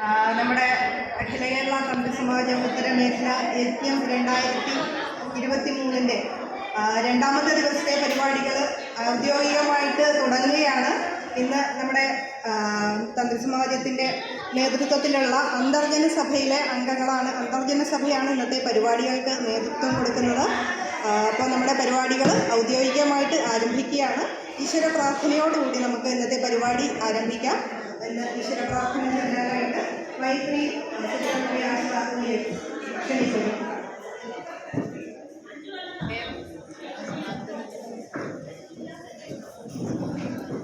നമ്മുടെ അഖില കേരള തന്ത്രി സമാജം ഉത്തരമേഖല യജ്ഞം 2023 രണ്ടാമത്തെ ദിവസത്തെ പരിപാടികൾ ഔദ്യോഗികമായിട്ട് തുടങ്ങുകയാണ്. ഇന്ന് നമ്മുടെ തന്ത്രി സമാജത്തിൻ്റെ നേതൃത്വത്തിലുള്ള അന്തർജന സഭയിലെ അംഗങ്ങളാണ്. അന്തർജന സഭയാണ് ഇന്നത്തെ പരിപാടികൾക്ക് നേതൃത്വം കൊടുക്കുന്നത്. അപ്പോൾ നമ്മുടെ പരിപാടികൾ ഔദ്യോഗികമായിട്ട് ആരംഭിക്കുകയാണ്. ഈശ്വര പ്രാർത്ഥനയോടുകൂടി നമുക്ക് ഇന്നത്തെ പരിപാടി ആരംഭിക്കാം. ഇന്ന് ഈശ്വര പ്രാർത്ഥന ചെയ്യാനായിട്ട് മൈത്രി ക്ഷണിക്കുന്നു.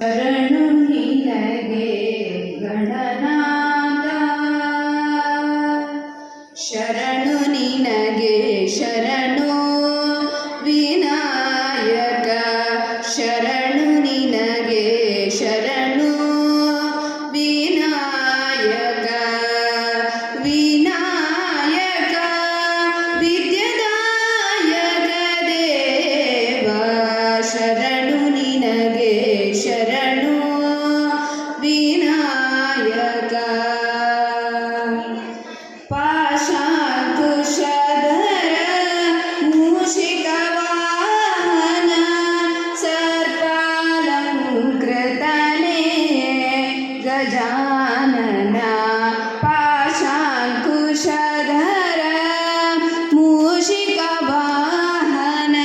ಶರಣು ನಿನಗೆ ಗಣನಾಥ, ಶರಣು ನಿನಗೆ ಶರಣು ವಿನಾಯಕ, ಶರಣು ನಿನಗೆ ಶರಣು ವಿನಾಯಕ, ವಿನಾಯಕ ವಿದ್ಯದಾಯಕ ದೇವ, ಶರಣು ನಿನಗೆ ಶರಣು ವಿನಾಯಕ. ಪಾಶಾಂಕುಶಧರ ಮೂಷಿಕ ವಾಹನ ಸರ್ಪಾಲಂಕೃತನೇ ಗಜಾನನ, ಪಾಶಾಂಕುಶಧರ ಮೂಷಿಕ ವಾಹನ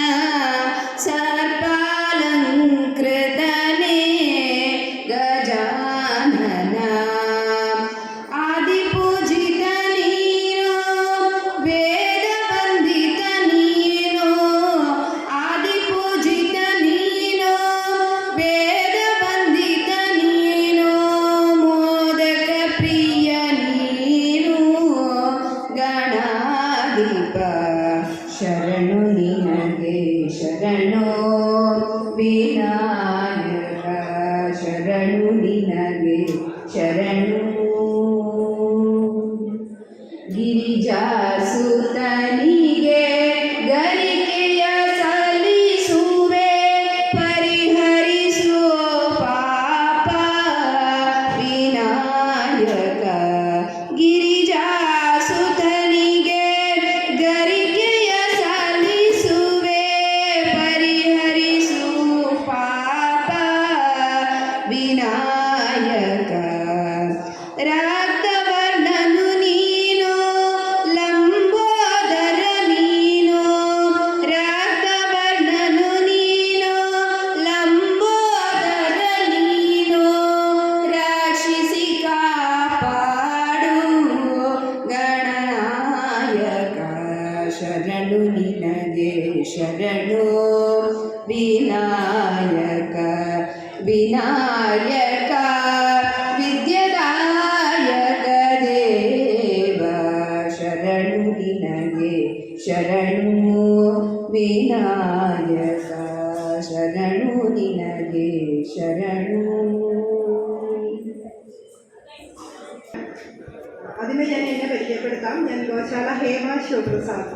ಸರ್ಪಾಲಂಕೃತನೇ ಗಜಾನನ. ಆದಿಪೂಜಿತ ನೀನು ವೇದ ವಂದಿತ ನೀನು, ಆದಿಪೂಜಿತ ನೀನು ವೇದ ವಂದಿತ ನೀನು, ಮೋದಕ ಪ್ರಿಯ ನೀನು ಗಣಾಧಿಪ, ಶರಣು ನಿನಗೆ ಶರಣು ವಿನಾಯಕ, ಶರಣು ನಿನಗೆ ಶರಣು. ಗಿರಿಜಾಸುತನಿಗೆ ಗರಿಕೆಯ ಸಲ್ಲಿಸುವೆ, ಪರಿಹರಿಸೋ ಪಾಪ ವಿನಾಯಕ. ಗಿರಿಜಾಸುತನಿಗೆ ಗರಿಕೆಯ ಸಲ್ಲಿಸುವೆ, ಪರಿಹರಿಸು ಪಾಪ ವಿನಾಯಕ. ರಕ್ತವರ್ಣನು ನೀನು ಲಂಬೋದರ ನೀನು, ರಕ್ತವರ್ಣನು ನೀನು ಲಂಬೋದರ ನೀನು, ರಕ್ಷಿಸಿ ಕಾಪಾಡು ಗಣನಾಯಕ, ಶರಣು ನಿನಗೆ ಶರಣು ವಿನಾಯಕ, ವಿನಾಯಕ ವಿದ್ಯದಾಯಕ ದೇವ, ಶರಣು ನಿನಗೆ ಶರಣು ವಿನಾಯಕ, ಶರಣು ನಿನಗೆ ಶರಣು. അതിന് ഞാൻ എന്നെ പരിചയപ്പെടുത്താം. ഞാൻ ഗോശാല ഹേമ ശിവപ്രസാദ്,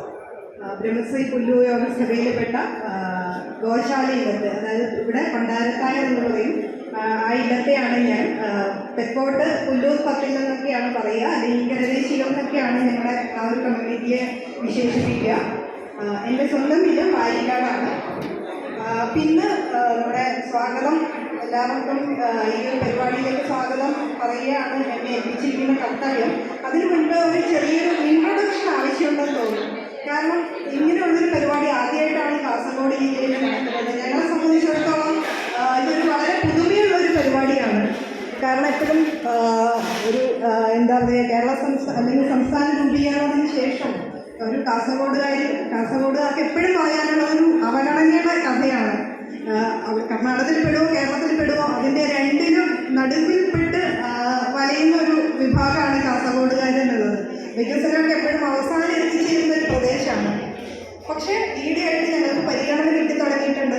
ബ്രഹ്മശ്രീ പുല്ലൂയോഗ സഭയിൽപ്പെട്ട ഗോശാല ഇല്ലത്ത്, അതായത് ഇവിടെ പണ്ടാരത്തായ എന്ന് പറയും. ആ ഇല്ലത്തെയാണ് ഞാൻ. തെക്കോട്ട് പുല്ലൂർ പത്തിൽ നിന്നൊക്കെയാണ് പറയുക, അല്ലെങ്കിൽ കരദേശികം എന്നൊക്കെയാണ് ഞങ്ങളുടെ ആ ഒരു കമ്മ്യൂണിറ്റിയെ വിശേഷിപ്പിക്കുക. എൻ്റെ സ്വന്തം ഇല്ല പാലിക്കാടാണ്. പിന്നെ നമ്മുടെ സ്വാഗതം എല്ലാവർക്കും ഈ ഒരു പരിപാടിയിലേക്ക് സ്വാഗതം പറയുകയാണ് എന്നെ ഏൽപ്പിച്ചിരിക്കുന്ന കർത്തവ്യം. അതിനു മുൻപ് ഒരു ചെറിയൊരു ഇൻട്രൊഡക്ഷൻ ആവശ്യമുണ്ടെന്ന് തോന്നുന്നു. കാരണം ഇങ്ങനെയുള്ളൊരു പരിപാടി ആദ്യമായിട്ടാണ് കാസർഗോഡ് ജില്ലയിൽ നടക്കുന്നത്. ഞങ്ങളെ സംബന്ധിച്ചിടത്തോളം ഇതൊരു വളരെ പുതുമയുള്ളൊരു പരിപാടിയാണ്. കാരണം എപ്പോഴും ഒരു എന്താ പറയുക, കേരള അല്ലെങ്കിൽ സംസ്ഥാന രൂപീകരണത്തിന് ശേഷം ഒരു കാസർഗോഡുകാർക്ക് എപ്പോഴും പറയാനുള്ള ഒരു അവഗണനയുടെ കഥയാണ്. കർണാടകത്തിൽ പെടുമോ കേരളത്തിൽ പെടുമോ അതിൻ്റെ രണ്ടിനും നടുവിൽപ്പെട്ട് വലയുന്ന ഒരു വിഭാഗമാണ് കാസർഗോഡുകാരെന്നുള്ളത്. വികസനമൊക്കെ എപ്പോഴും അവസാനം എത്തിച്ചേരുന്ന ഒരു പ്രദേശമാണ്. പക്ഷേ ഈയിടെയായിട്ട് ഞങ്ങൾക്ക് പരിഗണന കിട്ടി തുടങ്ങിയിട്ടുണ്ട്.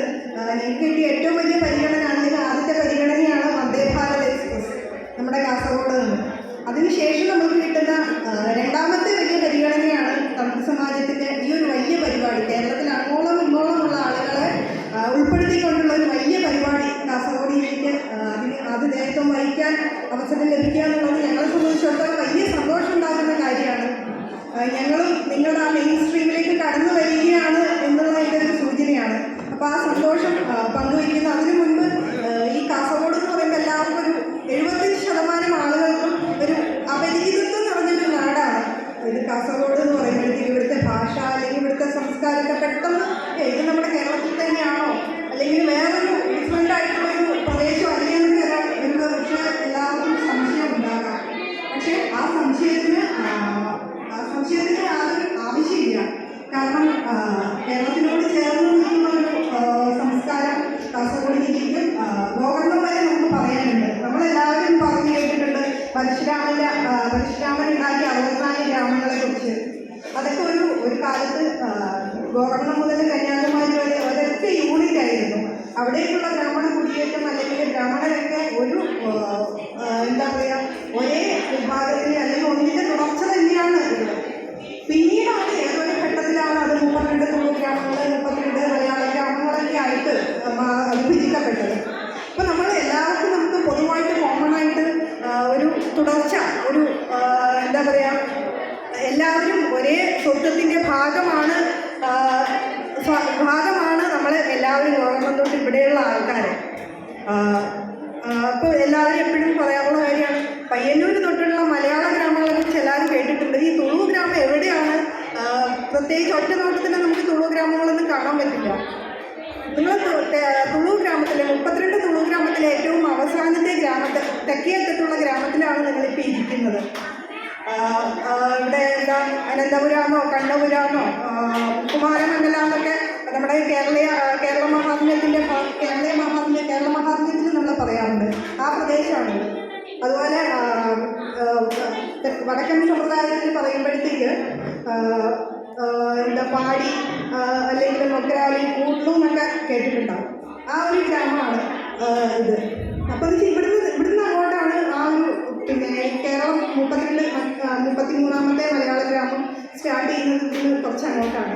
ഞങ്ങൾക്ക് കിട്ടിയ ഏറ്റവും വലിയ പരിഗണന, അതിന് ആദ്യത്തെ പരിഗണനയാണ് വന്ദേ ഭാരത് എക്സ്പ്രസ് നമ്മുടെ കാസർഗോഡ് നിന്ന്. അതിനുശേഷം നമുക്ക് കിട്ടുന്ന രണ്ടാമത്തെ വലിയ പരിഗണനയാണ് തന്ത്രി സമാജത്തിൻ്റെ ഈ ഒരു വലിയ പരിപാടി. കേരളത്തിൽ അങ്ങോളം ഇങ്ങോളമുള്ള ആളുകളെ ഉൾപ്പെടുത്തിക്കൊണ്ടുള്ള ഒരു വലിയ പരിപാടി കാസർഗോഡിലേക്ക് അതിന് ആതിഥേയത്വം വഹിക്കാൻ അവസരം ലഭിക്കുക എന്നുള്ളത് ഞങ്ങളെ സംബന്ധിച്ചിടത്തോളം വലിയ ഞങ്ങളും നിങ്ങളുടെ ആ മെയിൻ സ്ട്രീമിലേക്ക് കടന്നു വരികയാണ് എന്നുള്ളതിൻ്റെ ഒരു സൂചനയാണ്. അപ്പോൾ ആ സന്തോഷം പങ്കുവയ്ക്കുന്നു. അതിനു മുൻപ് ഈ കാസർഗോഡ് എന്ന് പറയുമ്പോൾ എല്ലാവർക്കും ഒരു 75% ആളുകൾക്കും ഒരു അപരിചിതത്വം നിറഞ്ഞൊരു നാടാണ് ഇത്. കാസർഗോഡ് എന്ന് പറയുമ്പോഴത്തേക്ക് ഇവിടുത്തെ ഭാഷ അല്ലെങ്കിൽ ഇവിടുത്തെ സംസ്കാരമൊക്കെ പെട്ടെന്ന് ഇത് നമ്മുടെ കേരളത്തിൽ തന്നെയാണോ അല്ലെങ്കിൽ വേറൊരു ഡിഫറെൻ്റ് ആയിട്ടുള്ളൊരു പ്രദേശം അല്ലെങ്കിൽ പക്ഷേ എല്ലാവർക്കും സംശയം ഉണ്ടാകാം. പക്ഷേ ആ സംശയത്തിന് യാതൊരു ആവശ്യമില്ല. കാരണം കേരളത്തിനോട് ചേർന്ന് നിൽക്കുന്ന ഒരു സംസ്കാരം കാസർഗോഡ് ജില്ലയ്ക്കും ഗോകർണം വരെ നമുക്ക് പറയാനുണ്ട്. നമ്മളെല്ലാവരും പറഞ്ഞു കേട്ടിട്ടുണ്ട് പരശുരാമൻ ഉണ്ടാക്കിയ 64 ഗ്രാമങ്ങളെ കുറിച്ച്. അതൊക്കെ ഒരു കാലത്ത് ഗോകർണം മുതൽ കന്യാകുമാരി വരെ ഒരൊറ്റ യൂണിറ്റ് ആയിരുന്നു. അവിടേക്കുള്ള ബ്രാഹ്മണ കുടിയേറ്റം അല്ലെങ്കിൽ ബ്രാഹ്മണരൊക്കെ ഒരു എന്താ പറയുക ഒരേ വിഭാഗത്തിൽ അല്ലെങ്കിൽ ഒന്നിൻ്റെ തുടർച്ച തന്നെയാണ് ഉള്ളത്. പിന്നീടാണ് ഏതൊരു ഘട്ടത്തിലാണ് അത് 32 തുളു ഗ്രാമങ്ങൾ 32 മലയാള ഗ്രാമങ്ങളൊക്കെ ആയിട്ട് വിഭജിക്കപ്പെട്ടത്. അപ്പോൾ നമ്മൾ എല്ലാവർക്കും നമുക്ക് പൊതുവായിട്ട് കോമണായിട്ട് ഒരു തുടർച്ച ഒരു എന്താ പറയുക എല്ലാവരും ഒരേ സ്വത്വത്തിൻ്റെ ഭാഗമാണ് നമ്മൾ എല്ലാവരും ഗോകർണം തൊട്ട് ഇവിടെയുള്ള ആൾക്കാർ. അപ്പോൾ എല്ലാവരും എപ്പോഴും പറയാനുള്ള കാര്യമാണ് പയ്യന്നൂർ തൊട്ടുള്ള മലയാള ഗ്രാമങ്ങളെ കുറിച്ച് എല്ലാവരും കേട്ടിട്ടുണ്ട്. ഈ തുളു ഗ്രാമം എവിടെയാണ്? പ്രത്യേകിച്ച് ഒറ്റ നോട്ടത്തിൽ നമുക്ക് തുളു ഗ്രാമങ്ങളൊന്നും കാണാൻ പറ്റില്ല. നിങ്ങൾ തുളു ഗ്രാമത്തിലെ 32 തുളു ഗ്രാമത്തിലെ ഏറ്റവും അവസാനത്തെ തെക്കേ അറ്റത്തുള്ള ഗ്രാമത്തിലാണ് നിങ്ങളിപ്പോൾ ഇരിക്കുന്നത്. ഇവിടെ എന്താ അനന്തപുരാന്നോ കണ്ണപുരാന്നോ കുമാരമംഗലാന്നൊക്കെ നമ്മുടെ കേരള മഹാത്മ്യത്തിൽ നമ്മൾ പറയാറുണ്ട്. ആ പ്രദേശമാണിത്. അതുപോലെ വടക്കൻ സമുദായത്തിൽ പറയുമ്പോഴത്തേക്ക് എന്താ പാടി അല്ലെങ്കിൽ മൊഗ്രാലി കൂട്ടു എന്നൊക്കെ കേട്ടിട്ടുണ്ടാവും. ആ ഒരു ഗ്രാമമാണ് ഇത്. അപ്പോൾ ഇവിടുന്ന് അങ്ങോട്ടാണ് ആ ഒരു പിന്നെ കേരളം 33ാമത്തെ മലയാള ഗ്രാമം സ്റ്റാർട്ട് ചെയ്യുന്നതിന് കുറച്ച് അങ്ങോട്ടാണ്.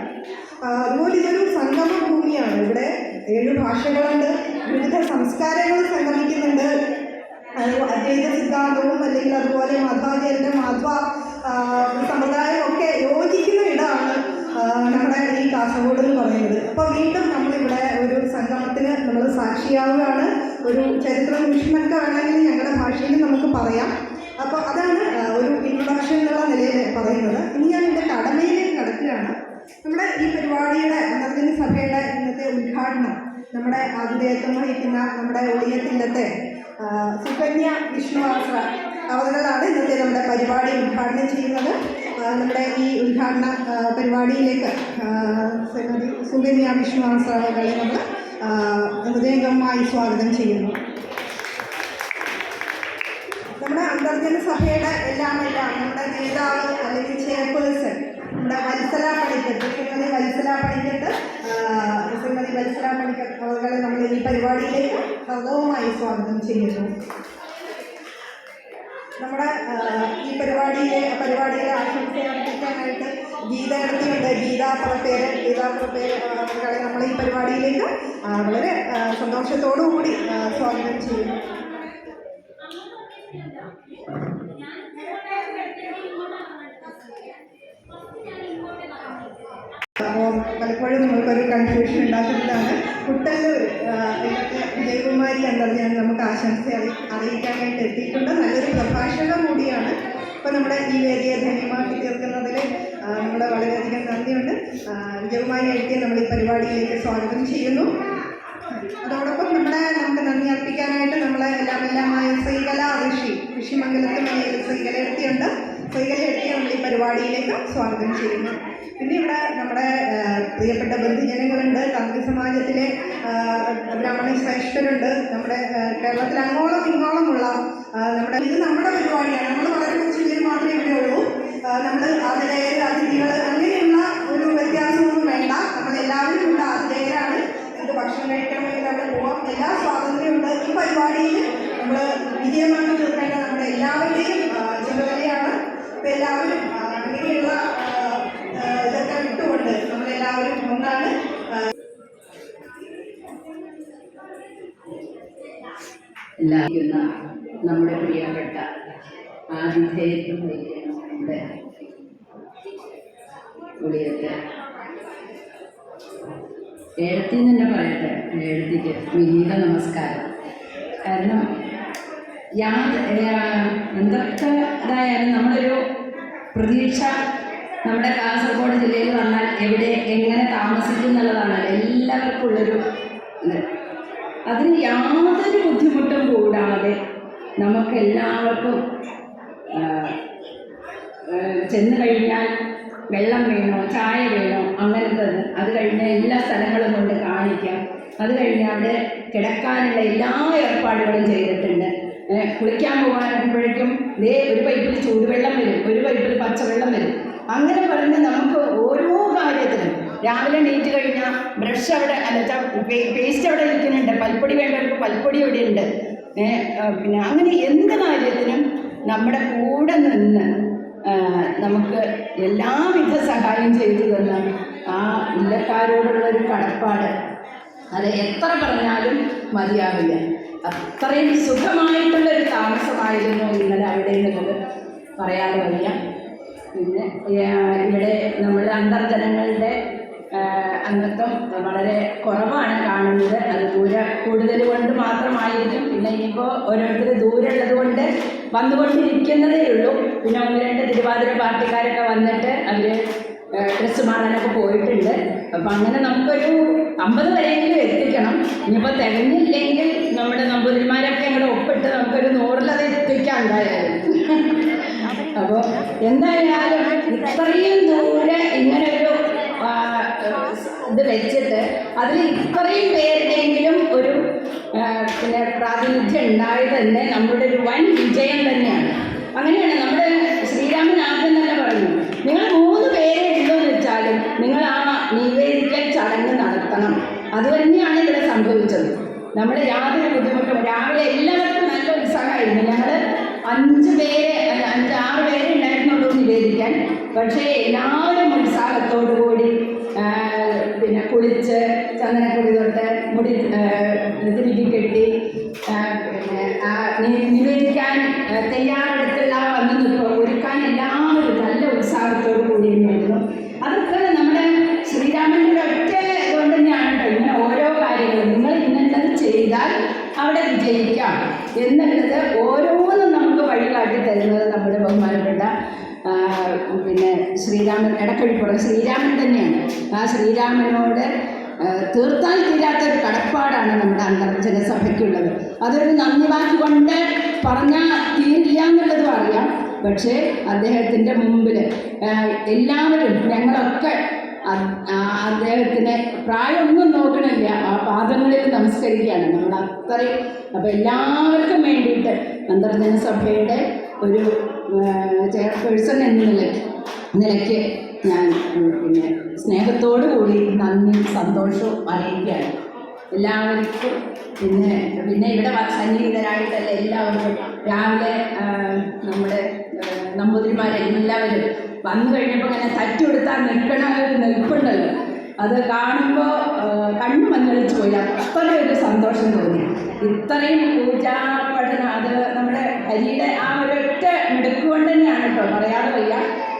അതുപോലെ ഇതൊരു സംഗമ ഭൂമിയാണ്. ഇവിടെ 7 ഭാഷകളുണ്ട്, വിവിധ സംസ്കാരങ്ങൾ സംഗമിക്കുന്നുണ്ട്. അദ്വൈത സിദ്ധാന്തവും അല്ലെങ്കിൽ അതുപോലെ മാധ്വാചാര്യൻ്റെ മാധ്വ സമുദായമൊക്കെ യോജിക്കുന്ന ഇടമാണ് നമ്മുടെ ഈ കാസർഗോഡ് എന്ന് പറയുന്നത്. അപ്പോൾ വീണ്ടും നമ്മളിവിടെ ഒരു സംഗമത്തിന് നമ്മൾ സാക്ഷിയാവുകയാണ്. ഒരു ചരിത്ര നിമിഷമൊക്കെ വേണമെങ്കിൽ ഞങ്ങളുടെ ഭാഷയിൽ നമുക്ക് പറയാം. അപ്പോൾ അതാണ് ഒരു ഇൻട്രൊഡക്ഷൻ എന്നുള്ള നിലയിൽ പറയുന്നത്. ഇനി ഞാൻ എൻ്റെ കടമയിലേക്ക് കടക്കുകയാണ്. നമ്മുടെ ഈ പരിപാടിയുടെ അന്തർജന സഭയുടെ ഇന്നത്തെ ഉദ്ഘാടനം നമ്മുടെ ആതിഥേയത്വം വഹിക്കുന്ന നമ്മുടെ ഒളിയത്തില്ലത്തെ സുകന്യ വിഷ്ണുവാസ്ത്ര അവതകളാണ് ഇന്നത്തെ നമ്മുടെ പരിപാടി ഉദ്ഘാടനം ചെയ്യുന്നത്. നമ്മുടെ ഈ ഉദ്ഘാടന പരിപാടിയിലേക്ക് സുകന്യ വിഷ്ണുവാസ്ത്രകളെ നമ്മൾ ഹൃദയംഗമായി സ്വാഗതം ചെയ്യുന്നു. നമ്മുടെ അന്തർജന സഭയുടെ എല്ലാം നമ്മുടെ നേതാവ് അല്ലെങ്കിൽ ചെയർപേഴ്സൺ നമ്മുടെ ശ്രീമതി വത്സല പണിക്കത്ത് അവരെ നമ്മൾ ഈ പരിപാടിയിലേക്ക് ഹൃദയമായി സ്വാഗതം ചെയ്യുന്നു. നമ്മുടെ ഈ പരിപാടിയിലെ ആശംസ അർപ്പിക്കാനായിട്ട് ഗീത എടുത്തിട്ടുണ്ട്. ഗീതാ പുറപ്പേര് അവരെ നമ്മൾ ഈ പരിപാടിയിലേക്ക് വളരെ സന്തോഷത്തോടു കൂടി സ്വാഗതം ചെയ്യുന്നു. പലപ്പോഴും നമുക്കൊരു കൺഫ്യൂഷൻ ഉണ്ടാക്കുന്നതാണ്. കുട്ടല്ലൂർ വിജയകുമാരി അന്തർജനം നമുക്ക് ആശംസ അറിയിക്കാനായിട്ട് എത്തിയിട്ടുണ്ട്. നല്ലൊരു പ്രഭാഷക കൂടിയാണ്. അപ്പോൾ നമ്മുടെ ഈ വേദിയെ ധന്യമാക്കി തീർക്കുന്നതിൽ നമ്മൾ വളരെയധികം നന്ദിയുണ്ട്. വിജയകുമാരി എഴുതിയെ നമ്മൾ ഈ പരിപാടിയിലേക്ക് സ്വാഗതം ചെയ്യുന്നു. അതോടൊപ്പം നമുക്ക് നന്ദി അർപ്പിക്കാനായിട്ട് നമ്മളെ എല്ലാമായ ശ്രീകല ഋഷിമംഗലത്ത് മേൽ ശ്രീകല എഴുത്തിയുണ്ട്. ശ്രീകല എഴുതിയെ നമ്മൾ ഈ പരിപാടിയിലേക്ക് സ്വാഗതം ചെയ്യുന്നു. പിന്നെ ഇവിടെ നമ്മുടെ പ്രിയപ്പെട്ട ബന്ധുജനങ്ങളുണ്ട്. തന്ത്രി സമാജത്തിലെ ബ്രാഹ്മണ ശ്രേഷ്ഠരുണ്ട്. നമ്മുടെ കേരളത്തിൽ അങ്ങോളം ഇങ്ങോളമുള്ള ഇത് നമ്മുടെ പരിപാടിയാണ്. നമ്മൾ വളരെ കുറച്ച് പേര് മാത്രമേ ഇവിടെ ഉള്ളൂ. നമ്മൾ ആതിഥേയർ അതിഥികൾ അങ്ങനെയുള്ള ഒരു വ്യത്യാസമൊന്നും വേണ്ട. നമ്മളെല്ലാവരും ഇവിടെ ആതിഥേയരാണ്. ഇത് ഭക്ഷണം കഴിക്കണമെങ്കിൽ അവിടെ പോകാം. എല്ലാ സ്വാതന്ത്ര്യമുണ്ട്. ഈ പരിപാടിയിൽ നമ്മൾ വിജയമാക്കി തീർക്കേണ്ട നമ്മുടെ എല്ലാവരുടെയും ചുമതലയാണ്. അപ്പോൾ എല്ലാവരും അങ്ങനെയുള്ള ഇതൊക്കെ വിട്ടുകൊണ്ട് നമ്മളെല്ലാവരും ഒന്നാണ്. നമ്മുടെ പ്രിയപ്പെട്ട ആതിഥേയത്വം വഹിക്കുന്ന ഒളിയത്തെ ഏഴത്തി തന്നെ പറയട്ടെ. ഏഴത്തിക്ക് വിനീത നമസ്കാരം. കാരണം എന്തൊക്കെ ഇതായാലും നമ്മളൊരു പ്രതീക്ഷ നമ്മുടെ കാസർഗോഡ് ജില്ലയിൽ വന്നാൽ എവിടെ എങ്ങനെ താമസിക്കും എന്നുള്ളതാണ് എല്ലാവർക്കും ഉള്ളൊരു ഇത്. അതിന് യാതൊരു ബുദ്ധിമുട്ടും കൂടാതെ നമുക്കെല്ലാവർക്കും ചെന്ന് കഴിഞ്ഞാൽ വെള്ളം വേണോ ചായ വേണോ അങ്ങനത്തത്, അത് കഴിഞ്ഞ് എല്ലാ സ്ഥലങ്ങളും കൊണ്ട് കാണിക്കാം. അത് കഴിഞ്ഞ് അവിടെ കിടക്കാനുള്ള എല്ലാ ഏർപ്പാടുകളും ചെയ്തിട്ടുണ്ട്. കുളിക്കാൻ പോകാനാകുമ്പോഴേക്കും ഒരു പൈപ്പിൽ ചൂടുവെള്ളം വരും, ഒരു പൈപ്പിൽ പച്ചവെള്ളം വരും. അങ്ങനെ പറഞ്ഞ് നമുക്ക് ഓരോ കാര്യത്തിനും രാവിലെ നീറ്റ് കഴിഞ്ഞാൽ ബ്രഷ് അവിടെ പേസ്റ്റ് അവിടെ ഇരിക്കുന്നുണ്ട്, പൽപ്പൊടി വേണ്ടവർക്ക് പൽപ്പൊടി ഇവിടെ ഉണ്ട്. പിന്നെ അങ്ങനെ എന്ത് കാര്യത്തിനും നമ്മുടെ കൂടെ നിന്ന് നമുക്ക് എല്ലാവിധ സഹായം ചെയ്തു തന്ന ആ ഇല്ലക്കാരോടുള്ളൊരു കടപ്പാട് അത് എത്ര പറഞ്ഞാലും മതിയാവില്ല. അത്രയും സുഖമായിട്ടുള്ളൊരു താമസമായിരുന്നു ഇന്നലെ അവിടെ എന്നുള്ളത് പറയാതെ വയ്യ. പിന്നെ ഇവിടെ നമ്മൾ അന്തർജനങ്ങളുടെ അംഗത്വം വളരെ കുറവാണ് കാണുന്നത്. അത് കൂടുതൽ കൊണ്ട് മാത്രമായിരിക്കും. പിന്നെ ഇനിയിപ്പോൾ ഓരോരുത്തർ ദൂരമുള്ളത് കൊണ്ട് വന്നുകൊണ്ടിരിക്കുന്നതേ ഉള്ളൂ. പിന്നെ 1-2 തിരുവാതിര പാർട്ടിക്കാരൊക്കെ വന്നിട്ട് അവർ ഡ്രസ്സ് മാറാനൊക്കെ പോയിട്ടുണ്ട്. അപ്പം അങ്ങനെ നമുക്കൊരു 50 വരെയെങ്കിലും എത്തിക്കണം. ഇനിയിപ്പോൾ തികഞ്ഞില്ലെങ്കിൽ നമ്മുടെ നമ്പൂതിരിമാരൊക്കെ അങ്ങോട്ട് ഒപ്പിട്ട് നമുക്കൊരു 100-ലത് എത്തിക്കാൻ ഉണ്ടായാലും. അപ്പോൾ എന്തായാലും ഇത്രയും ദൂരെ ഇങ്ങനൊരു ഇത് വെച്ചിട്ട് അതിൽ ഇത്രയും പേരുടെയെങ്കിലും ഒരു പിന്നെ പ്രാതിനിധ്യം ഉണ്ടായത് തന്നെ നമ്മുടെ ഒരു വൻ വിജയം തന്നെയാണ്. അങ്ങനെയാണ് നമ്മുടെ ശ്രീരാമൻ ആദ്യം തന്നെ പറഞ്ഞു, നിങ്ങൾ 3 പേരെ ഉള്ളൂ എന്ന് വെച്ചാലും നിങ്ങൾ ആ നിവേദിക്കൽ ചടങ്ങ് നടത്തണം. അത് തന്നെയാണ് ഇവിടെ സംഭവിച്ചത്. നമ്മൾ യാതൊരു ബുദ്ധിമുട്ടും രാവിലെ എല്ലാവർക്കും നല്ല ഉത്സാഹമായിരുന്നു. ഞങ്ങൾ 5-6 പേരെ ഉണ്ടായിരുന്നുള്ളൂ നിവേദിക്കാൻ. പക്ഷേ എല്ലാവരും ഉത്സാഹത്തോടു കൂടി പിന്നെ കുളിച്ച് ചന്ദനപ്പൊടി തൊട്ട് മുടി തിരുപ്പി കെട്ടി പിന്നെ നിവേദിക്കാൻ തയ്യാറെടുത്തുള്ള വന്ന് ഒരുക്കാൻ എല്ലാവരും നല്ല ഉത്സാഹത്തോടു കൂടിയിരുന്നു. അതൊക്കെ നമ്മുടെ ശ്രീരാമൻ്റെ ഒറ്റ ഇതുകൊണ്ട് തന്നെയാണ് കേട്ടോ. ഇങ്ങനെ ഓരോ കാര്യങ്ങളും നിങ്ങൾ ഇന്നത് ചെയ്താൽ അവിടെ വിജയിക്കാം എന്നുള്ളത് ഓരോന്നും നമുക്ക് വഴികാട്ടി തരുന്നത് നമ്മുടെ ബഹുമാനപ്പെട്ട പിന്നെ ശ്രീരാമൻ, എടക്കഴിപ്പുറം ശ്രീരാമൻ തന്നെയാണ്. ആ ശ്രീരാമനോട് തീർത്താൽ തീരാത്തൊരു കടപ്പാടാണ് നമ്മുടെ അന്തർജനസഭയ്ക്കുള്ളത്. അതൊരു നന്ദി വാക്ക് കൊണ്ട് പറഞ്ഞാൽ തീരില്ല എന്നുള്ളതും അറിയാം. പക്ഷേ അദ്ദേഹത്തിൻ്റെ മുമ്പിൽ എല്ലാവരും ഞങ്ങളൊക്കെ അദ്ദേഹത്തിന് പ്രായമൊന്നും നോക്കണില്ല, ആ പാദങ്ങളിൽ നമസ്കരിക്കുകയാണ് നമ്മൾ അത്രയും. അപ്പോൾ എല്ലാവർക്കും വേണ്ടിയിട്ട് അന്തർജനസഭയുടെ ഒരു ചെയർപേഴ്സൺ എന്ന നിലയ്ക്ക് ഞാൻ പിന്നെ സ്നേഹത്തോടു കൂടി നന്ദി സന്തോഷവും അറിയിക്കുകയാണ് എല്ലാവർക്കും. പിന്നെ ഇവിടെ സന്നിഹിതരായിട്ടല്ല എല്ലാവർക്കും രാവിലെ നമ്മുടെ നമ്പൂതിരിമാരെല്ലാവരും വന്നു കഴിഞ്ഞപ്പോൾ ഇങ്ങനെ തട്ടി കൊടുത്താൽ നിൽക്കണ ഒരു നിൽപ്പുണ്ടല്ലോ, അത് കാണുമ്പോൾ കണ്ണു മഞ്ഞളിച്ച് പോയി. അത്രയൊരു സന്തോഷം തോന്നി. ഇത്രയും പൂജാപഠനം അത് നമ്മുടെ ഹരിയുടെ ആ ഒരൊറ്റ മിടുക്ക് കൊണ്ട് തന്നെയാണ് കേട്ടോ, പറയാതെ വയ്യ.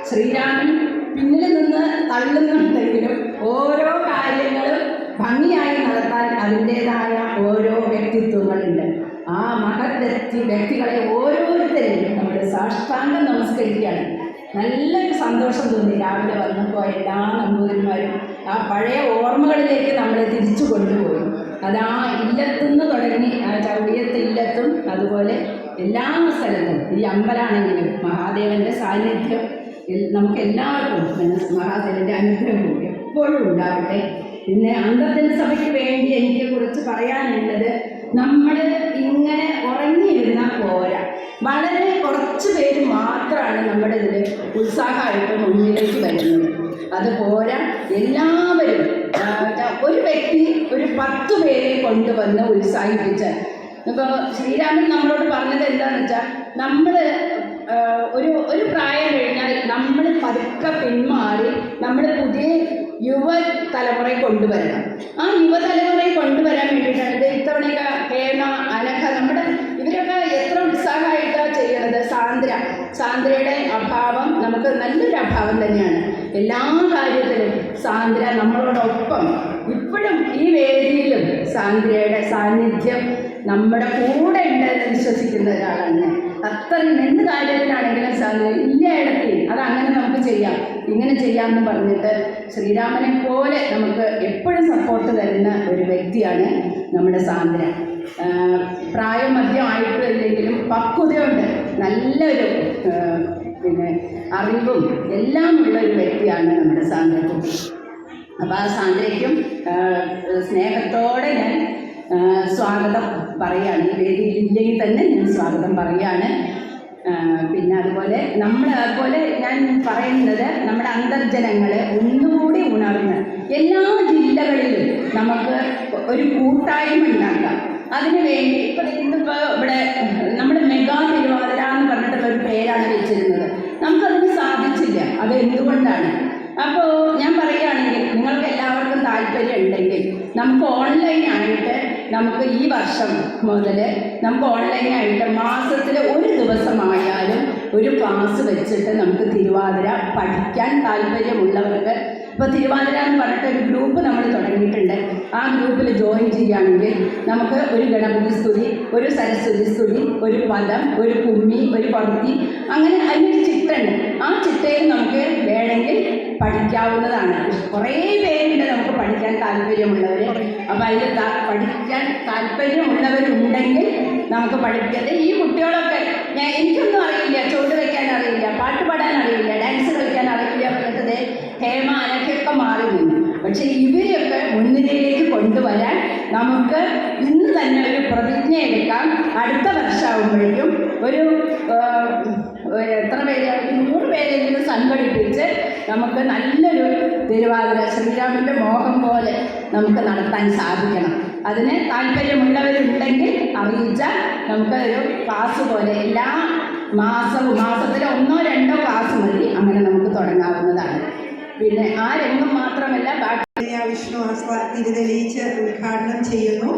ശ്രീരാമൻ പിന്നിൽ നിന്ന് തള്ളുന്നുണ്ടെങ്കിലും ഓരോ കാര്യങ്ങളും ഭംഗിയായി നടത്താൻ അതിൻ്റേതായ ഓരോ വ്യക്തിത്വങ്ങളുണ്ട്. ആ മഹത് വ്യക്തികളെ ഓരോരുത്തരെയും നമ്മൾ സാഷ്ടാംഗം നമസ്കരിക്കുകയാണ്. നല്ലൊരു സന്തോഷം തോന്നി രാവിലെ വന്നപ്പോൾ. എല്ലാ നമ്പൂതിരിമാരും ആ പഴയ ഓർമ്മകളിലേക്ക് നമ്മളെ തിരിച്ചു കൊണ്ടുപോയി. അത് ആ ഇല്ലത്തുനിന്ന് തുടങ്ങി ആ ചൗടിയത്ത് ഇല്ലത്തും അതുപോലെ എല്ലാ സ്ഥലത്തും ഈ അമ്പലമാണെങ്കിലും മഹാദേവൻ്റെ സാന്നിധ്യം നമുക്കെല്ലാവർക്കും മഹാദേവൻ്റെ അനുഗ്രഹവും എപ്പോഴും ഉണ്ടാവട്ടെ. പിന്നെ അന്തർജനസഭയ്ക്ക് വേണ്ടി എനിക്ക് കുറിച്ച് പറയാനുള്ളത്, നമ്മൾ ഇങ്ങനെ ഉറങ്ങിയിരുന്നാൽ പോരാ. വളരെ കുറച്ച് പേര് മാത്രമാണ് നമ്മുടെ ഇതിൽ ഉത്സാഹമായിട്ട് മുന്നിലേക്ക് വരുന്നത്. അതുപോരാ, എല്ലാവരും ഒരു വ്യക്തി ഒരു 10 പേരെ കൊണ്ടുവന്ന് ഉത്സാഹിപ്പിച്ചാൽ. ഇപ്പോൾ ശ്രീരാമൻ നമ്മളോട് പറഞ്ഞത് എന്താണെന്ന് വെച്ചാൽ, നമ്മൾ ഒരു പ്രായം കഴിഞ്ഞാൽ നമ്മൾ പതുക്കെ പിന്മാറി നമ്മൾ പുതിയ യുവതലമുറയെ കൊണ്ടുവരണം. ആ യുവതലമുറയെ കൊണ്ടുവരാൻ വേണ്ടിയിട്ടാണ് ഇത്തവണയൊക്കെ ഹേമ, അനഘ, നമ്മുടെ ഇവരൊക്കെ എത്ര ഉത്സാഹമായിട്ടാണ് ചെയ്യണത്. സാന്ദ്രയുടെ അഭാവം നമുക്ക് നല്ലൊരു അഭാവം ഭാവം തന്നെയാണ്. എല്ലാ കാര്യത്തിലും സാന്ദ്ര നമ്മളോടൊപ്പം ഇപ്പോഴും ഈ വേദിയിലും സാന്ദ്രയുടെ സാന്നിധ്യം നമ്മുടെ കൂടെ ഉണ്ടെന്ന് വിശ്വസിക്കുന്ന ഒരാളാണ്. അത്രയും എന്ത് കാര്യത്തിനാണെങ്കിലും സാന്ദ്ര ഇല്ല ഇടത്തിൽ അതങ്ങനെ നമുക്ക് ചെയ്യാം, ഇങ്ങനെ ചെയ്യാമെന്ന് പറഞ്ഞിട്ട് ശ്രീരാമനെ പോലെ നമുക്ക് എപ്പോഴും സപ്പോർട്ട് തരുന്ന ഒരു വ്യക്തിയാണ് നമ്മുടെ സാന്ദ്ര. പ്രായം മധ്യമായിട്ടില്ലെങ്കിലും പക്വതയുണ്ട്, നല്ലൊരു പിന്നെ അറിവും എല്ലാം ഉള്ള ഒരു വ്യക്തിയാണ് നമ്മുടെ സാന്ദ്രക്കുട്ടി. അപ്പോൾ ആ സാന്ദ്രയ്ക്കും സ്നേഹത്തോടെ ഞാൻ സ്വാഗതം പറയുകയാണ്. ഈ വേദിയിൽ ഇല്ലെങ്കിൽ തന്നെ ഞാൻ സ്വാഗതം പറയുകയാണ്. പിന്നെ അതുപോലെ ഞാൻ പറയുന്നത് നമ്മുടെ അന്തർജനങ്ങളെ ഒന്നുകൂടി ഉണർന്ന് എല്ലാ ജില്ലകളിലും നമുക്ക് ഒരു കൂട്ടായ്മ ഉണ്ടാക്കാം. അതിനുവേണ്ടി ഇന്നിപ്പോൾ ഇവിടെ നമ്മുടെ മെഗാ തിരുവാതിര എന്ന് പറഞ്ഞിട്ടുള്ള ഒരു പേരാണ് വെച്ചിരുന്നത്. നമുക്കതിന് സാധിച്ചില്ല. അത് എന്തുകൊണ്ടാണ്? അപ്പോൾ ഞാൻ പറയുകയാണെങ്കിൽ നിങ്ങൾക്ക് എല്ലാവർക്കും താല്പര്യം ഉണ്ടെങ്കിൽ നമുക്ക് ഓൺലൈനായിട്ട് നമുക്ക് ഈ വർഷം മുതൽ നമുക്ക് ഓൺലൈനായിട്ട് മാസത്തിൽ ഒരു ദിവസമായാലും ഒരു ക്ലാസ് വെച്ചിട്ട് നമുക്ക് തിരുവാതിര പഠിക്കാൻ താല്പര്യമുള്ളവർക്ക് ഇപ്പോൾ തിരുവാതിര എന്ന് പറഞ്ഞിട്ട് ഒരു ഗ്രൂപ്പ് നമ്മൾ തുടങ്ങിയിട്ടുണ്ട്. ആ ഗ്രൂപ്പിൽ ജോയിൻ ചെയ്യുകയാണെങ്കിൽ നമുക്ക് ഒരു ഗണപതി സ്തുതി, ഒരു സരസ്വതി സ്തുതി, ഒരു പദം, ഒരു കുമ്മി, ഒരു പടുത്തി, അങ്ങനെ അതിനൊരു ചിട്ടുണ്ട്. ആ ചിട്ടയിൽ നമുക്ക് വേണമെങ്കിൽ പഠിക്കാവുന്നതാണ്. കുറേ പേരുണ്ട് നമുക്ക് പഠിക്കാൻ താല്പര്യമുള്ളവർ. അപ്പോൾ അതിൽ പഠിക്കാൻ താല്പര്യമുള്ളവരുണ്ടെങ്കിൽ നമുക്ക് പഠിക്കാതെ ഈ കുട്ടികളൊക്കെ എനിക്കൊന്നും അറിയില്ല, ചുവട് വയ്ക്കാൻ അറിയില്ല, പാട്ട് പാടാൻ അറിയില്ല, ഡാൻസ് കളിക്കാൻ അറിയില്ല പറഞ്ഞിട്ട് ഹേമ അനക്കൊക്കെ മാറി നിന്നു. പക്ഷെ ഇവരെയൊക്കെ മുന്നിലേക്ക് കൊണ്ടുവരാൻ നമുക്ക് ഇന്ന് തന്നെ ഒരു പ്രതിജ്ഞ എടുക്കാം. അടുത്ത വർഷമാകുമ്പോഴേക്കും ഒരു എത്ര പേര് 100 പേരെങ്കിലും സംഘടിപ്പിച്ച് നമുക്ക് നല്ലൊരു തിരുവാതിര ശ്രീരാമൻ്റെ മോഹം പോലെ നമുക്ക് നടത്താൻ സാധിക്കണം. അതിന് താല്പര്യമുള്ളവരുണ്ടെങ്കിൽ അറിയിച്ചാൽ നമുക്ക് ഒരു ക്ലാസ് പോലെ എല്ലാ മാസത്തിൽ 1-2 ക്ലാസ് മതി, അങ്ങനെ നമുക്ക് തുടങ്ങാവുന്നതാണ്. പിന്നെ ആ രംഗം മാത്രമല്ല വിഷ്ണു ആസ്വ തിരിതെളിയിച്ച് ഉദ്ഘാടനം ചെയ്യുന്നു.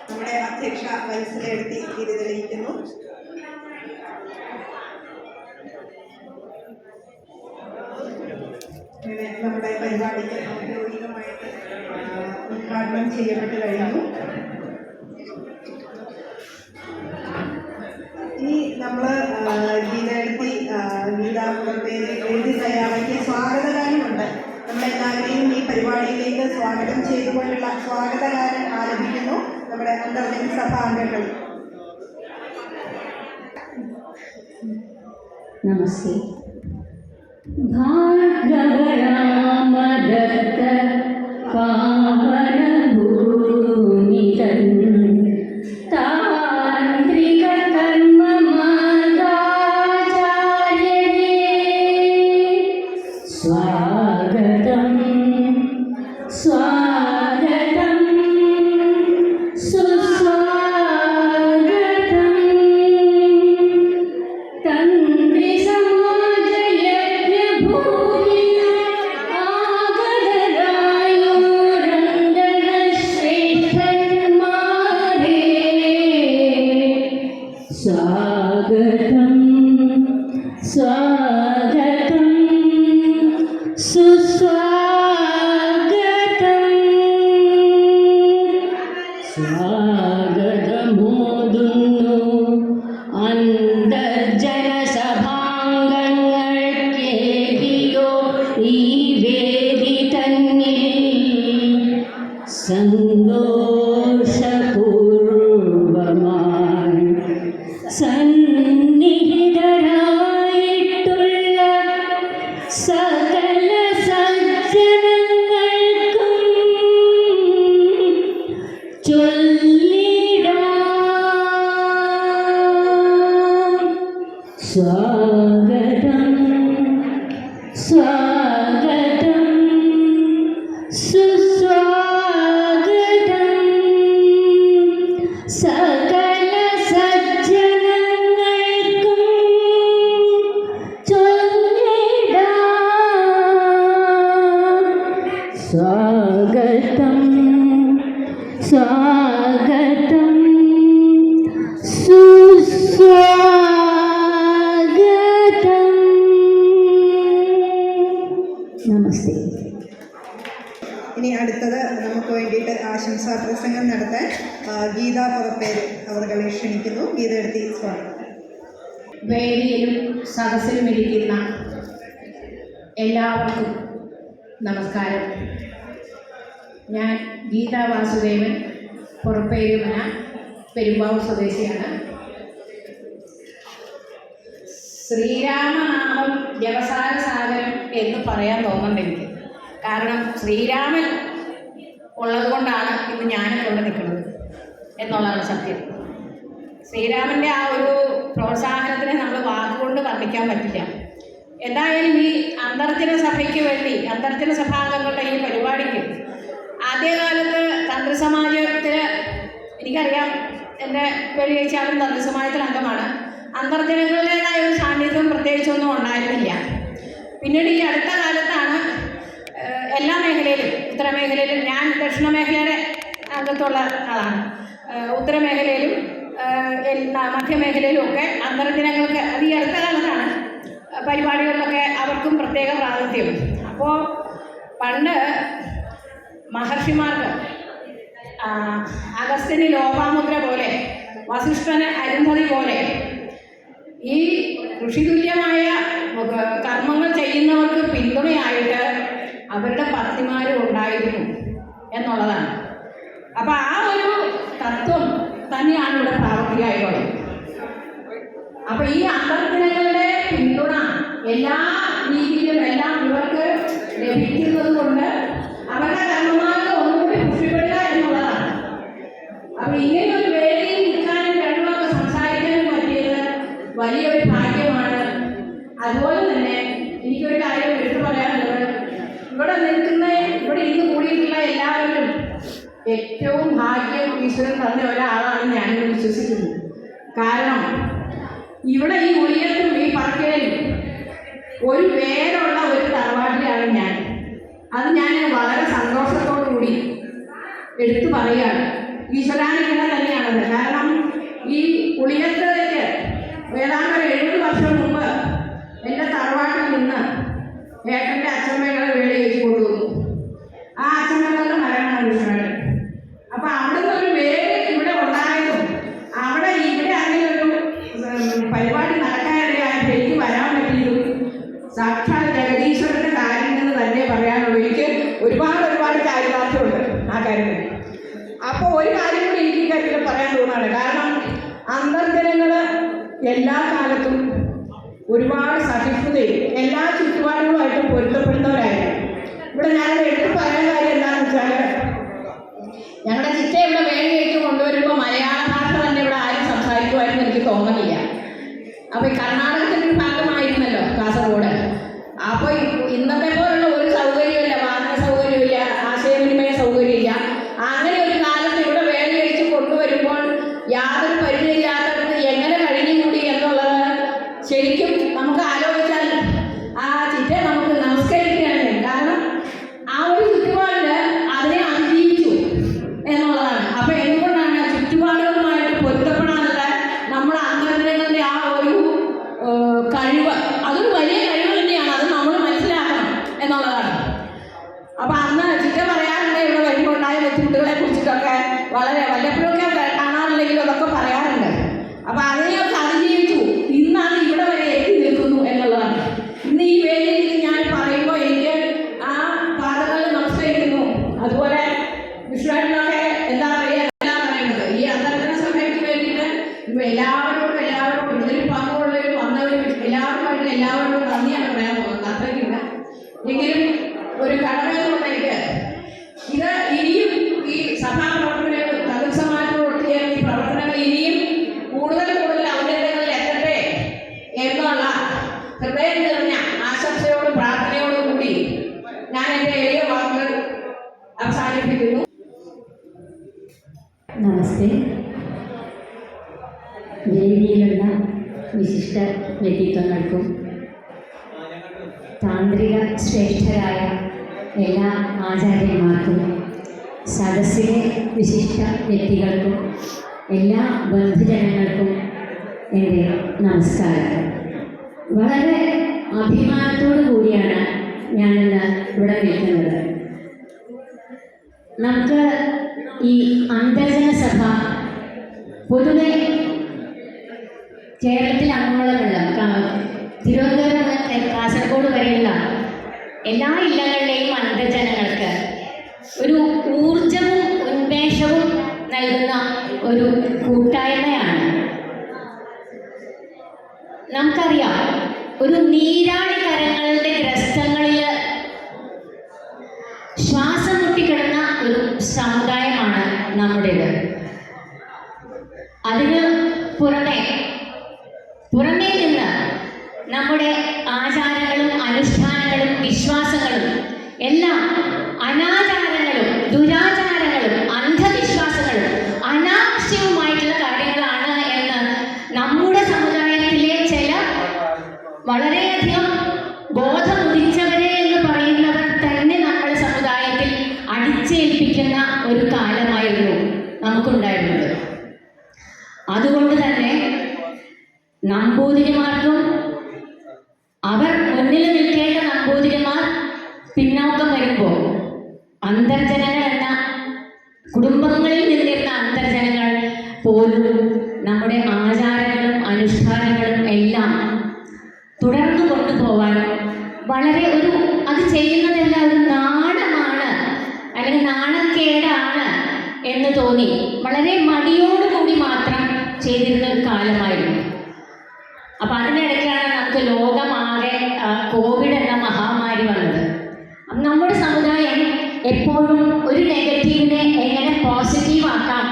നമ്മുടെ അധ്യക്ഷ വത്സലയെടുത്തി തിരിതെളിയിക്കുന്നു. നമ്മുടെ പരിപാടിക്ക് ഔദ്യോഗികമായിട്ട് ഉദ്ഘാടനം ചെയ്യപ്പെട്ട് കഴിഞ്ഞു. ഇനി നമ്മൾ ഗീതാപുരത്തേക്ക് എഴുതി തയ്യാറാക്കിയ സ്വാഗതഗാനമുണ്ട്. നമ്മളെല്ലാവരെയും ഈ പരിപാടിയിലേക്ക് സ്വാഗതം ചെയ്തുകൊണ്ടുള്ള സ്വാഗതഗാനം ആരംഭിക്കുന്നു നമ്മുടെ അന്തർജന സഭാ അംഗങ്ങൾ. നമസ്തേ. ഭാർഗവരാമദത്ത പാവനഭൂമിതൻ താന്ത്രിക കർമ്മമാർഗാചാര്യനേ സ്വാഗതം സ്വാഗതം സുസ്വാഗതം. തന്ത്രി സ്വാഗതം സ്വാഗതം സുസ്വാഗതം. സ്വാഗതമോതുന്നു അന്തർജന സഭാംഗങ്ങൾക്കേകിയോ ഈ വേദി തന്നിൽ സന്തോഷപൂർവമായി സന്നിഹിതരായിട്ടുള്ള സകല സജ്ജനങ്ങൾക്കും ചൊല്ലിടാം സ്വാഗതം സ്വാഗതം സുസ്വാഗതം. ഇനി അടുത്തത് നമുക്ക് വേണ്ടിയിട്ട് ആശംസാ പ്രസംഗം നടത്താൻ ഗീത പുറപ്പേര് അവരെ ക്ഷണിക്കുന്നു. ഗീത എടുത്തി സ്വാഗതം. വേദിയിലും സദസ്സിലും ഇരിക്കുന്ന എല്ലാവർക്കും നമസ്കാരം. ഞാൻ ഗീത വാസുദേവൻ, പുറപ്പേരുമന, പെരുമ്പാവൂർ സ്വദേശിയാണ്. ശ്രീരാമനാമം വ്യവസായ സാഗരം എന്ന് പറയാൻ തോന്നുന്നുണ്ട് എനിക്ക്. കാരണം ശ്രീരാമൻ ഉള്ളത് കൊണ്ടാണ് ഇന്ന് ഞാനും കൊണ്ട് നിൽക്കുന്നത് എന്നുള്ളതാണ് സത്യം. ശ്രീരാമൻ്റെ ആ ഒരു പ്രോത്സാഹനത്തിനെ നമ്മൾ വാക്കുകൊണ്ട് വർണ്ണിക്കാൻ പറ്റില്ല. എന്തായാലും ഈ അന്തർജന സഭയ്ക്ക് വേണ്ടി, അന്തർജന സഭാംഗങ്ങളുടെ ഈ പരിപാടിക്ക് ആദ്യകാലത്ത് തന്ത്രസമാജത്തിൽ എനിക്കറിയാം, എൻ്റെ വെളിയേച്ചാലും തന്ത്രസമാജത്തിൽ അംഗമാണ്. അന്തർജനങ്ങളുടേതായ ഒരു സാന്നിധ്യം പ്രത്യേകിച്ചൊന്നും ഉണ്ടായിരുന്നില്ല. പിന്നീട് ഈ അടുത്ത കാലത്താണ് എല്ലാ മേഖലയിലും, ഉത്തരമേഖലയിലും, ഞാൻ ദക്ഷിണ മേഖലയുടെ അംഗത്തുള്ള ആളാണ്, ഉത്തരമേഖലയിലും മധ്യമേഖലയിലും ഒക്കെ അന്തർജനങ്ങൾക്ക് അത് ഈ അടുത്ത കാലത്താണ് പരിപാടികളിലൊക്കെ അവർക്കും പ്രത്യേക പ്രാതിനിധ്യം. അപ്പോൾ പണ്ട് മഹർഷിമാർക്ക് അഗസ്ത്യന് ലോപാമുദ്ര പോലെ, വസിഷ്ഠന് അരുന്ധതി പോലെ ഈ ഋഷിതുല്യമായ കർമ്മങ്ങൾ ചെയ്യുന്നവർക്ക് പിന്തുണയായിട്ട് അവരുടെ പത്നിമാരും ഉണ്ടായിരുന്നു എന്നുള്ളതാണ്. അപ്പം ആ ഒരു തത്വം തന്നെയാണ് ഇവിടെ പ്രാവർത്തികമായിട്ടുള്ളത്. അപ്പം ഈ അന്തർജനങ്ങളുടെ പിന്തുണ എല്ലാ രീതിയിലും എല്ലാം ഇവർക്ക് ലഭിക്കുന്നത് കൊണ്ട് അവരുടെ കർമ്മമാർക്ക് ഒന്നുകൂടി പുഷ്ടിപ്പെടുക എന്നുള്ളതാണ്. അപ്പം ഇങ്ങനെയൊരു വേദിയിൽ നിൽക്കാനും രണ്ടുമൊക്കെ സംസാരിക്കാനും പറ്റിയത് വലിയൊരു ഭാഗ്യമാണ്. അതുപോലെ തന്നെ എനിക്കൊരു കാര്യം എടുത്തു പറയാനുള്ളത്, ഇവിടെ ഇന്ന് കൂടിയിട്ടുള്ള എല്ലാവരും ഏറ്റവും ഭാഗ്യം ഈശ്വരൻ തന്ന ഒരാളാണ് ഞാനിവിടെ വിശ്വസിക്കുന്നത്. കാരണം ഇവിടെ ഈ ഉയർത്തും ഈ പറക്കലിൽ ഒരു പേരുള്ള ഒരു തറവാട്ടിലാണ് ഞാൻ. അത് ഞാൻ വളരെ സന്തോഷത്തോടു കൂടി എടുത്തു പറയുകയാണ്. ഈശ്വരാനുഗ്രഹം തന്നെയാണത്. കാരണം ഈ ഉളിയത്തേക്ക് ഏതാണ്ട് ഒരു 70 വർഷം മുമ്പ് എൻ്റെ തറവാട്ടിൽ നിന്ന് ഏട്ടൻ്റെ അച്ഛമ്മകളെ വേളി വെച്ച് കൊണ്ടുവന്നു. ആ അച്ഛമ്മകളുടെ മരണമാണ് വിഷയം. അപ്പം അവിടെ നിന്നൊരു വേര് ഇവിടെ ഉണ്ടായതും ഇവിടെ അങ്ങനെ ഒരു പരിപാടി നടക്കാനിടയായിട്ട് എനിക്ക് വരാൻ പറ്റിയതും സാക്ഷാൽ ജഗദീശ്വരൻ്റെ കാര്യം എന്ന് തന്നെ പറയാനുള്ളൂ. എനിക്ക് ഒരുപാട് കാര്യാർത്ഥമുണ്ട് ആ കാര്യത്തിൽ. അപ്പോൾ ഒരു കാര്യം കൂടി എനിക്ക് ഈ കാര്യത്തിൽ പറയാൻ തോന്നുകയാണ്. കാരണം അന്തർജനങ്ങൾ എല്ലാ കാലത്തും ഒരുപാട് സഹിഷ്ണുതയും എല്ലാ ചുറ്റുപാടുകളുമായിട്ടും പൊരുത്തപ്പെടുന്നവരായിരുന്നു. ഇവിടെ ഞാനത് എടുത്ത് പറയാൻ കാര്യം എന്താണെന്ന് വെച്ചാൽ, ഞങ്ങളുടെ ചിറ്റ ഇവിടെ വേണ്ടി കഴിച്ച് കൊണ്ടുവരുമ്പോൾ മലയാള ഭാഷ തന്നെ ഇവിടെ ആരും സംസാരിക്കുമായിരുന്നു എനിക്ക് തോന്നുന്നില്ല. അപ്പോൾ ഈ കർണാടകത്തിൻ്റെ ഒരു ഭാഗമായിരുന്നല്ലോ കാസർഗോഡ്. അപ്പോൾ ഇന്നത്തെ പോലുള്ള ഒരു സൗകര്യമില്ല, വാഹന സൗകര്യമില്ല, ആശയവിനിമയ സൗകര്യമില്ല. അങ്ങനെ ഒരു കാലത്ത് ഇവിടെ വേണ്ടി കഴിച്ച് കൊണ്ടുവരുമ്പോൾ യാതൊരു പരിചയമില്ലാത്തവർക്ക് എങ്ങനെ കഴിഞ്ഞുകൂടി എന്നുള്ളത് ശരിക്കും നമുക്ക് ആലോചിച്ചാൽ ആ ചിറ്റ നമുക്ക് നമസ്കരിക്കുകയാണ്. കാരണം ആ ഒരു ചുറ്റുപാടിൽ അതിനെ അതിജീവിച്ചു എന്നുള്ളതാണ്. അപ്പം എന്തുകൊണ്ടാണ് ചുറ്റുപാടുകളുമായിട്ട് പൊരുത്തപ്പെടാനുള്ള നമ്മുടെ അന്തർജനങ്ങളുടെ ആ ഒരു കഴിവ്, അതൊരു വലിയ കഴിവ് തന്നെയാണ്. അത് നമ്മൾ മനസ്സിലാക്കണം എന്നുള്ളതാണ്. അപ്പം അന്ന് ചിറ്റ പറയാറുണ്ട്, ഇവിടെ വരുമ്പോൾ ഉണ്ടായ ബുദ്ധിമുട്ടുകളെ കുറിച്ചിട്ടൊക്കെ വളരെ വല്ലപ്പോഴൊക്കെ കാണാറില്ലെങ്കിലും അതൊക്കെ പറയാറുണ്ട്. അപ്പം അതിനെയൊക്കെ അതിജീവിച്ചു ഇന്നാണ് ഇവിടെ വരെ എത്തി നിൽക്കുന്നു എന്നുള്ളതാണ്. ഇന്ന് ഈ വേദിയിൽ ഞാൻ പറയുമ്പോൾ എനിക്ക് ആ പാതകളിൽ നമസ്കരിക്കുന്നു. അതുപോലെ വിഷ്ണുവിനൊക്കെ എന്താ പറയുക, എല്ലാം പറയുന്നത് ഈ അന്തർജന സഭയ്ക്ക് വേണ്ടിയിട്ട് എല്ലാവരോടും ഇതിൽ പങ്കുള്ളവരും വന്നവരും എല്ലാവരോടും നന്ദിയാണ് പറയാൻ പോകുന്നത്. അത്രയ്ക്കില്ല എങ്കിലും ഒരു കടമയെന്നുള്ള എനിക്ക് ഇത് ഇനിയും ഈ സഭാപ്രവർത്തനങ്ങൾ, തത്സമാജത്തോടുകൂടിയ ഈ പ്രവർത്തനങ്ങൾ ഇനിയും കൂടുതൽ ഔന്നത്യങ്ങളിൽ എത്തട്ടെ എന്നുള്ള ഹൃദയം നിറഞ്ഞ ആശംസയോടും പ്രാർത്ഥനയോടും കൂടി ഞാൻ എൻ്റെ എളിയ വാക്കുകൾ അവസാനിപ്പിക്കുന്നു. നമസ്തേ. വേദിയിലുള്ള വിശിഷ്ട വ്യക്തിത്വങ്ങൾക്കും താന്ത്രിക ശ്രേഷ്ഠരായ എല്ലാ ആചാര്യന്മാർക്കും സദസ്സിലെ വിശിഷ്ട വ്യക്തികൾക്കും എല്ലാ ബന്ധുജനങ്ങൾക്കും എൻ്റെ നമസ്കാരം. വളരെ അഭിമാനത്തോടു കൂടിയാണ് ഞാനിന്ന് ഇവിടെ നിൽക്കുന്നത്. നമുക്ക് ഈ അന്തർജന സഭ പൊതുവെ കേരളത്തിൽ അങ്ങോളമുള്ള തിരുവനന്തപുരം മുതൽ കാസർഗോഡ് വരെയുള്ള എല്ലാ ഇല്ലങ്ങളിലെയും അന്തർജനങ്ങൾക്ക് ഒരു ഊർജവും ഉന്മേഷവും നൽകുന്ന ഒരു കൂട്ടായ്മയാണ്. നമുക്കറിയാം, ഒരു നീരാളി കരങ്ങളുടെ ഗ്രസ്തങ്ങളിൽ ശ്വാസം മുട്ടിക്കിടന്ന ഒരു സമുദായമാണ് നമ്മുടേത്. അതിന് പുറമേ നിന്ന് നമ്മുടെ ആചാരങ്ങളും അനുഷ്ഠാനങ്ങളും വിശ്വാസങ്ങളും എല്ലാം അനാചാരങ്ങളും ദുരാചാരങ്ങളും അന്ധവിശ്വാസങ്ങളും അനാവശ്യവുമായിട്ടുള്ള കാര്യങ്ങളാണ് എന്ന് നമ്മുടെ സമുദായത്തിലെ ചില വളരെയധികം ബോധമുദിച്ചവരെ എന്ന് പറയുന്നവർ തന്നെ നമ്മുടെ സമുദായത്തിൽ അടിച്ചേൽപ്പിക്കുന്ന ഒരു കാലമായിരുന്നു നമുക്കുണ്ടായിരുന്നത്. അതുകൊണ്ട് തന്നെ നമ്പൂതിരിമാർക്കും അവർ മുന്നിൽ നിൽക്കേണ്ട നമ്പൂതിരിമാർ പിന്നോക്കം വരുമ്പോൾ അന്തർജനങ്ങൾ എന്ന കുടുംബങ്ങളിൽ നിന്നിരുന്ന അന്തർജനങ്ങൾ പോലും നമ്മുടെ ആചാരങ്ങളും അനുഷ്ഠാനങ്ങളും എല്ലാം തുടർന്നു കൊണ്ടുപോകാൻ വളരെ അത് ചെയ്യുന്നതെല്ലാം ഒരു നാണമാണ് അല്ലെങ്കിൽ നാണക്കേടാണ് എന്ന് തോന്നി വളരെ മടിയോടുകൂടി മാത്രം ചെയ്തിരുന്ന ഒരു കാലമായിരുന്നു. അപ്പം അതിനിടയ്ക്കാണ് നമുക്ക് ലോകമാകെ കോവിഡ് എന്ന മഹാമാരി വന്നത്. നമ്മുടെ സമുദായം എപ്പോഴും ഒരു നെഗറ്റീവിനെ എങ്ങനെ പോസിറ്റീവ് ആക്കാം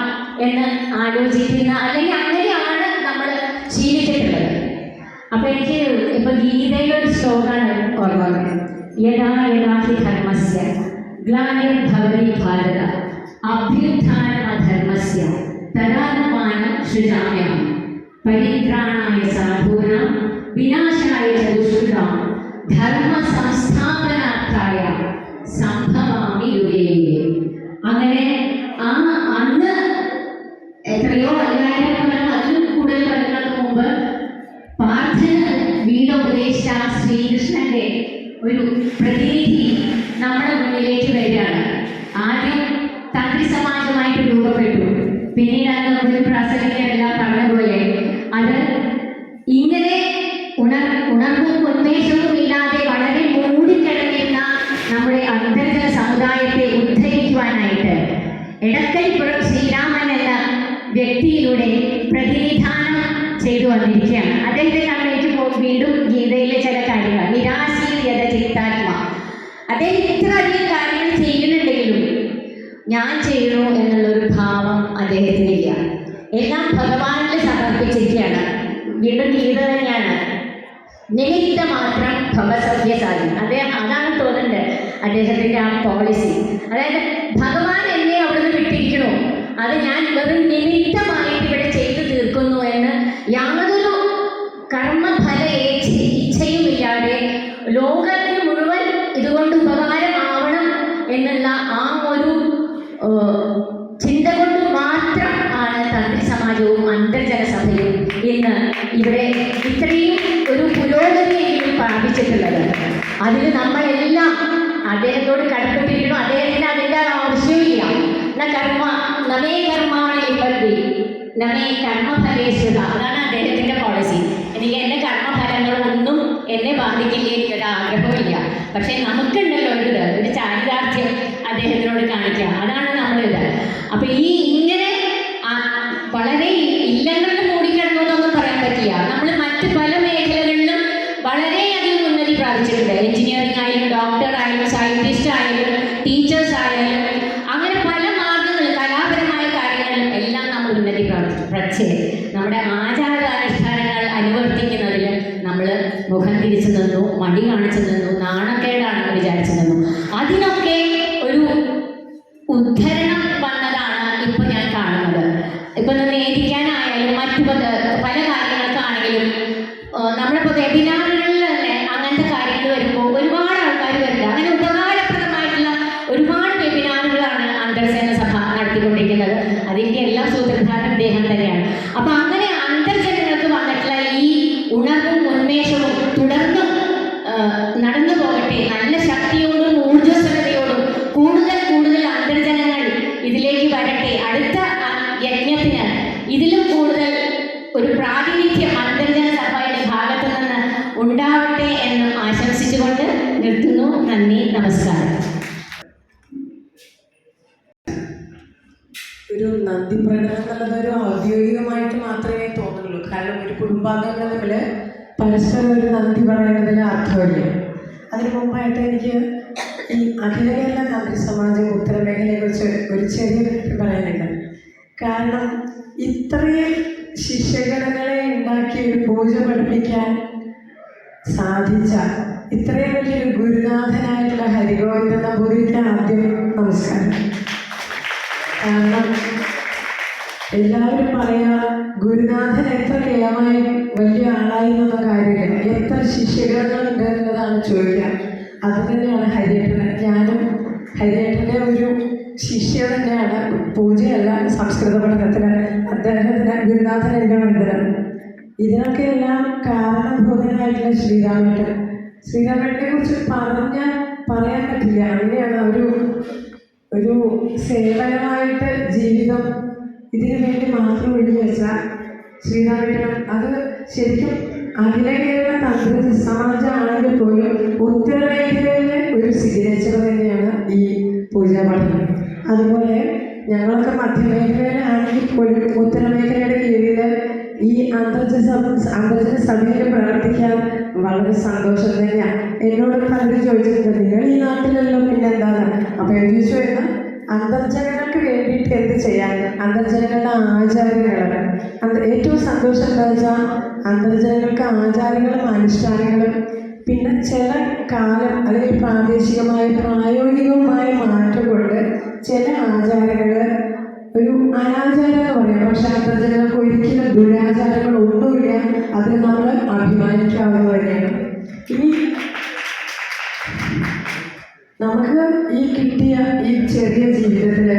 എന്ന് ആലോചിക്കുന്ന, അല്ലെങ്കിൽ അങ്ങനെയാണ് നമ്മൾ ശീലിച്ചിട്ടുള്ളത്. അപ്പം എനിക്ക് ഇപ്പം ഗീതയിലൊരു ശ്ലോകമാണ് ഓർമ്മ, യഥാ യഥാ ഹി ധർമ്മസ്യ ഗ്ലാനിർഭവതി ഭാരത അഭ്യുത്ഥാനമധർമ്മസ്യ തദാത്മാനം സൃജാമ്യഹം പരിത്രാണായ സാധൂനാം വിനാശായ ച ദുഷ്കൃതാം ധർമ്മ സംസ്ഥാപനാർത്ഥായ സംഭവാമി യുഗേ. അങ്ങനെ അന്ന് എത്രയോ 5000 കൊല്ലം അതിലും കൂടുതൽ കൊല്ലങ്ങൾക്ക് മുമ്പ് പാർത്ഥന് വീണ ഉപദേശിച്ച ശ്രീകൃഷ്ണന്റെ ഒരു പ്രതിനിധി നമ്മുടെ മുന്നിലേക്ക് വരികയാണ്. ആദ്യം തന്ത്രി സമാജമായിട്ട് രൂപപ്പെട്ടു. പിന്നീട് അത് ഒരു പ്രാസംഗികരെല്ലാം പറഞ്ഞുപോലെ അത് ഇങ്ങനെ ഉണർവും ഉന്മേഷവും ഇല്ലാതെ വളരെ മൂടിക്കിടന്നിരുന്ന നമ്മുടെ അന്തർജന സമുദായത്തെ ഉദ്ധരിക്കുവാനായിട്ട് എടക്കലിപ്പുറം ശ്രീരാമൻ എന്ന വ്യക്തിയിലൂടെ പ്രതിനിധാനം ചെയ്തു വന്നിരിക്കുകയാണ്. അദ്ദേഹത്തെ കണ്ടിട്ട് വീണ്ടും ഗീതയിലെ ചില കാര്യങ്ങൾ നിരാശീയത ചിത്താത്മ, അദ്ദേഹം ഇത്രയധികം കാര്യങ്ങൾ ചെയ്യുന്നുണ്ടെങ്കിലും ഞാൻ ചെയ്യുന്നു എന്നുള്ളൊരു ഭാവം അദ്ദേഹത്തിനില്ല. എല്ലാം ഭഗവാനിൽ സമർപ്പിച്ചിരിക്കുകയാണ്. വീണ്ടും ഗീത തന്നെയാണ്, നിമിത്ത മാത്രം ഭവസവ്യസാധി. അതാണ് തോന്നുന്നുണ്ട് അദ്ദേഹത്തിൻ്റെ ആ പോളിസി. അതായത് ഭഗവാൻ എന്നെ അവിടുന്ന് വിട്ടിരിക്കണോ, അത് ഞാൻ വെറും നിമിത്തമായിട്ട് ഇവിടെ ചെയ്തു തീർക്കുന്നു എന്ന് യാതൊരു കർമ്മഫല ഇച്ഛയുമില്ലാതെ ലോകത്തിന് മുഴുവൻ ഇതുകൊണ്ട് ഉപകാരമാവണം എന്നുള്ള ആ ഒരു ചിന്ത കൊണ്ട് മാത്രം ആണ് തന്ത്രി സമാജവും അന്തർജന സഭയും ഇന്ന് ഇവിടെ ഇത്രയും ഒരു പുരോഗതിയെങ്കിലും പ്രാപിച്ചിട്ടുള്ളത്. അതിൽ നമ്മളെല്ലാം അദ്ദേഹത്തോട് കടപ്പെട്ടിരിക്കണം. അദ്ദേഹത്തിന് അതിൻ്റെ ആവശ്യമില്ല. നമേ കർമാണി ലിപന്തി നമേ കർമ്മഫലേശ്വര, അതാണ് അദ്ദേഹത്തിൻ്റെ പോളിസി. എനിക്ക് എൻ്റെ കർമ്മഫലങ്ങളൊന്നും എന്നെ ബാധിക്കില്ല, എനിക്കൊരു ആഗ്രഹമില്ല. പക്ഷേ നമുക്കുണ്ടല്ലോ ഒരു ചാരിതാർത്ഥ്യം അദ്ദേഹത്തിനോട് കാണിക്കുക, അതാണ് നമ്മളിത്. അപ്പം ഇങ്ങനെ വളരെ ഇല്ലങ്ങളിൽ മൂടിക്കിടന്നതൊന്നും പറയാൻ പറ്റില്ല. നമ്മൾ മറ്റ് പല മേഖലകളിലും വളരെയധികം ഉന്നതി പ്രാപിച്ചിട്ടുണ്ട്. എഞ്ചിനീയറിംഗ് ആയാലും ഡോക്ടർ ആയാലും സയൻറ്റിസ്റ്റ് ആയാലും ടീച്ചേഴ്സ് ആയാലും അങ്ങനെ പല മാർഗങ്ങളും കലാപരമായ കാര്യങ്ങളിലും എല്ലാം നമ്മൾ ഉന്നതി പ്രാപിച്ചു. പക്ഷേ നമ്മുടെ ആചാരാനുഷ്ഠാനങ്ങൾ അനുവർത്തിക്കുന്നതിൽ നമ്മൾ മുഖം തിരിച്ചു നിന്നു, മടി കാണിച്ചു നിന്നു, നാണക്കേടാണെന്ന് വിചാരിച്ചു നിന്നു. അതിനൊക്കെ ഒരു ഉദ്ധരണം വന്നതാണ് ഇപ്പോൾ ഞാൻ കാണുന്നത്. ഇപ്പം നേദിക്കാനായാലും മറ്റു പല കാര്യങ്ങൾക്കാണെങ്കിലും നമ്മളിപ്പോൾ വെബിനാറുകളിൽ തന്നെ അങ്ങനത്തെ കാര്യങ്ങൾ വരുമ്പോൾ ഒരുപാട് ആൾക്കാർ വരുന്നുണ്ട്. അങ്ങനെ ഉപകാരപ്രദമായിട്ടുള്ള ഒരുപാട് വെബിനാറുകളാണ് അന്തർജന സഭ നടത്തിക്കൊണ്ടിരിക്കുന്നത്. അതിൻ്റെ എല്ലാ സൂത്രധാരൻ അദ്ദേഹം തന്നെയാണ്. അപ്പം അങ്ങനെ അന്തർജനങ്ങൾക്ക് വന്നിട്ടുള്ള ഈ ഉണർവും ഉന്മേഷവും തുടർന്നും നടന്നു പോകട്ടെ. നല്ല ശക്തിയോടും ഊർജ്ജസ്വലതയോടും കൂടുതൽ അന്തർജനങ്ങൾ ഒരു നന്ദി പ്രകടനം എന്നുള്ളത് ഒരു ഔദ്യോഗികമായിട്ട് മാത്രമേ തോന്നുള്ളൂ. കാരണം ഒരു കുടുംബാംഗങ്ങൾ തമ്മിൽ പരസ്പരം ഒരു നന്ദി പറയുന്നതിൽ അർത്ഥമില്ല. അതിന് മുമ്പായിട്ട് എനിക്ക് ഈ അഖില കേരള നന്ദി സമാജം ഉത്തരമേഖലയെക്കുറിച്ച് ഒരു ചെറിയ കാര്യം പറയാനുണ്ട്. കാരണം ഇത്രയും ശിഷ്യഗണങ്ങളെ ഉണ്ടാക്കി ഒരു പൂജ പഠിപ്പിക്കാൻ സാധിച്ച ഇത്രയും വലിയൊരു ഗുരുനാഥനായിട്ടുള്ള ഹരിഗോവിന്ദ നമ്പൂതിരിക്ക് ആദ്യം നമസ്കാരം. കാരണം എല്ലാവരും പറയാ ഗുരുനാഥൻ എത്ര കേമായി വലിയ ആളായി എന്നുള്ള കാര്യമില്ല, എത്ര ശിഷ്യഗണങ്ങളുണ്ട് എന്നതാണ് ചോദിക്കുക. അത് തന്നെയാണ് ഹരിയേട്ടന്. ഞാനും ഹരിയേട്ടൻ്റെ ഒരു ശിഷ്യ തന്നെയാണ്. പൂജയല്ല, സംസ്കൃത പഠനത്തിന് അദ്ദേഹത്തിന് ഗുരുനാഥൻ എൻ്റെ മന്ദിരം. ഇതിനൊക്കെ എല്ലാം കാരണഭൂതനായിട്ടുള്ള ശ്രീരാമേട്ടനെ കുറിച്ച് പറയാൻ പറ്റില്ല. അങ്ങനെയാണ് ഒരു സേവനമായിട്ട് ജീവിതം ഇതിനു വേണ്ടി മാത്രം ഒഴിഞ്ഞു വെച്ച ശ്രീരാമേട്ടൻ. അത് ശരിക്കും അഖില കേരള തന്ത്രി സമാജമാണെങ്കിൽ പോലും ഉത്തരമേഖലയിലെ ഒരു സിഗ്നേച്ചർ തന്നെയാണ് ഈ പൂജാപഠനം. അതുപോലെ ഞങ്ങളൊക്കെ മധ്യമേഖലയിലാണെങ്കിൽ പോലും ഉത്തരമേഖലയുടെ കീഴിൽ ഈ അന്തർജന സഭയിൽ പ്രവർത്തിക്കാൻ വളരെ സന്തോഷം തന്നെയാണ്. എന്നോട് പലരും ചോദിച്ചിട്ടുണ്ട്, നിങ്ങൾ ഈ നാട്ടിലെല്ലാം പിന്നെന്താണ്? അപ്പോൾ ഞാൻ ചോദിച്ചു വരുന്നത് അന്തർജനങ്ങൾക്ക് വേണ്ടിയിട്ട് എന്ത് ചെയ്യാൻ, അന്തർജനങ്ങളുടെ ആചാരങ്ങൾ. ഏറ്റവും സന്തോഷം എന്താ വെച്ചാൽ അന്തർജനങ്ങൾക്ക് ആചാരങ്ങളും അനുഷ്ഠാനങ്ങളും പിന്നെ ചില കാലം അല്ലെങ്കിൽ പ്രായോഗികവുമായ മാറ്റം കൊണ്ട് ചില ആചാരങ്ങൾ ഒരു അനാചാരം എന്ന് പറയാം. പക്ഷെ അന്തർജനങ്ങൾക്ക് ഒരിക്കലും ദുരാചാരങ്ങൾ ഒന്നുമില്ല. അതിൽ നമ്മൾ അഭിമാനിക്കാവുന്നത് തന്നെയാണ്. ഇനി നമുക്ക് ഈ കിട്ടിയ ഈ ചെറിയ ജീവിതത്തിൽ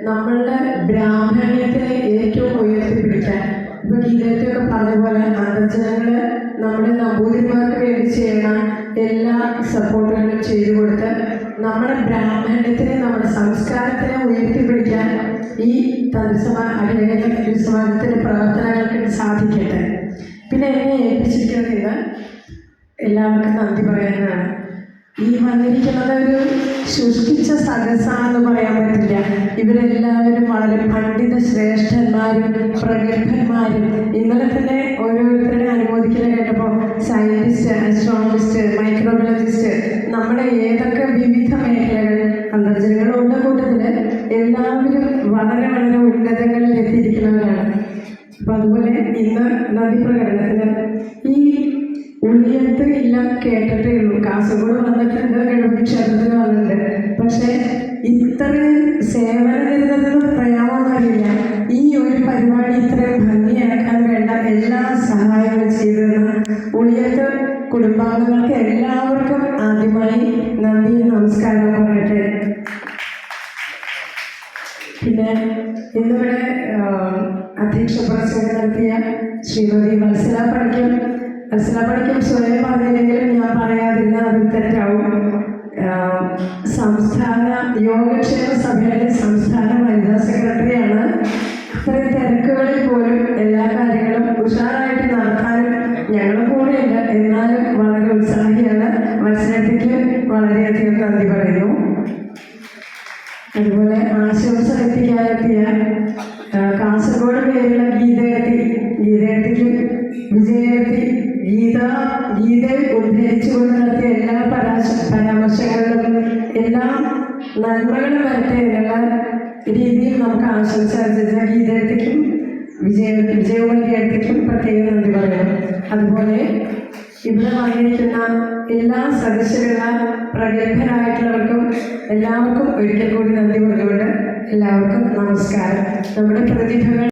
നമ്മളുടെ ബ്രാഹ്മണ്യത്തിനെ ഏറ്റവും ഉയർത്തിപ്പിടിക്കാൻ ഇപ്പൊ ഗീതയൊക്കെ പറഞ്ഞ പോലെ അന്തർജനങ്ങൾ നമ്മുടെ നമ്പൂതിരിമാർക്ക് വേണ്ടി ചെയ്യുന്ന എല്ലാ സപ്പോർട്ടുകളും ചെയ്തു കൊടുത്ത് നമ്മുടെ ബ്രാഹ്മണ്യത്തിനെ നമ്മുടെ സംസ്കാരത്തിനെ ഉയർത്തിപ്പിടിക്കാൻ ഈ സമാജത്തിന്റെ പ്രവർത്തനങ്ങൾക്ക് സാധിക്കട്ടെ. പിന്നെ എന്നെ ഏൽപ്പിച്ചിരിക്കുന്നത് എല്ലാവർക്കും നന്ദി പറയാനാണ്. ഈ വന്നിരിക്കുന്നത് ഒരു സൃഷ്ടിച്ച സദസ്സാണെന്ന് പറയാൻ പറ്റില്ല. ഇവരെല്ലാവരും വളരെ പണ്ഡിത ശ്രേഷ്ഠന്മാരും പ്രഗത്ഭന്മാരും. ഇന്നലെ തന്നെ ഓരോരുത്തരുടെ അനുമോദിക്കൽ കേട്ടപ്പോൾ സയൻറ്റിസ്റ്റ്, ആസ്ട്രോണമിസ്റ്റ്, മൈക്രോബയോളജിസ്റ്റ്, നമ്മുടെ ഏതൊക്കെ വിവിധ മേഖലകൾ അന്തർജനങ്ങളുള്ള കൂട്ടത്തിൽ എല്ലാവരും വളരെ വളരെ ഉന്നതങ്ങളിൽ എത്തിയിരിക്കുന്നവരാണ്. അപ്പം അതുപോലെ ഇന്ന് നന്ദി പ്രകടനത്തിന് ഈ ഉള്ളിയത്ത് ഇല്ല കേട്ടിട്ടേ ഉള്ളൂ. കാസർഗോഡ് വന്നിട്ടുണ്ട്, ഗണപതി ക്ഷേത്രത്തിൽ വന്നിട്ടുണ്ട്. പക്ഷേ ഇത്രയും സേവനം തരുന്നതെന്ന് പറയാമെന്നറിയില്ല. ഈ ഒരു പരിപാടി ഇത്രയും ഭംഗിയാക്കാൻ വേണ്ട എല്ലാ സഹായങ്ങളും ചെയ്തിരുന്ന ഉള്ളിയത്ത് കുടുംബാംഗങ്ങൾക്ക് എല്ലാവർക്കും ആദ്യമായി നന്ദി നമസ്കാരം പറയട്ടെ. പിന്നെ ഇന്നിവിടെ അധ്യക്ഷ പ്രസംഗം നടത്തിയ ശ്രീമതി വത്സല പണിക്കും സ്വയം പറഞ്ഞില്ലെങ്കിലും ഞാൻ പറയാതിരുന്ന അത് തെറ്റാവും. സംസ്ഥാന യോഗക്ഷേമ സഭയുടെ സംസ്ഥാന വനിതാ സെക്രട്ടറിയാണ്. അത്രയും തിരക്കുകളിൽ പോലും എല്ലാ കാര്യങ്ങളും ഉഷാറായിട്ട് നടത്താനും ഞങ്ങൾ കൂടെയുണ്ട്. എന്നാലും വളരെ ഉത്സാഹിയാണ്. മത്സരത്തിക്ക് വളരെയധികം നന്ദി പറയുന്നു. അതുപോലെ ആശംസ എത്തിക്കാനെത്തിയ കാസർഗോഡ് പേരുള്ള ഗീതയെത്തിക്കും വിജയത്തി ഗീതയെ ഉദ്ധരിച്ചുകൊണ്ട് നടത്തിയ എല്ലാ പരാമർശങ്ങളിലും എല്ലാം നന്മകളും വരട്ടെ എന്നുള്ള രീതിയിൽ നമുക്ക് ആശംസ അർജിച്ച ഗീതയെത്തിക്കും വിജയവല്ലിയെത്തിക്കും പ്രത്യേകം നന്ദി പറയണം. അതുപോലെ ഇവിടെ വന്നിരിക്കുന്ന എല്ലാ സദസ്യരുള്ള പ്രഗത്ഭരായിട്ടുള്ളവർക്കും എല്ലാവർക്കും ഒരിക്കൽ കൂടി നന്ദി പറഞ്ഞുകൊണ്ട് എല്ലാവർക്കും നമസ്കാരം. നമ്മുടെ പ്രതിഭകൾ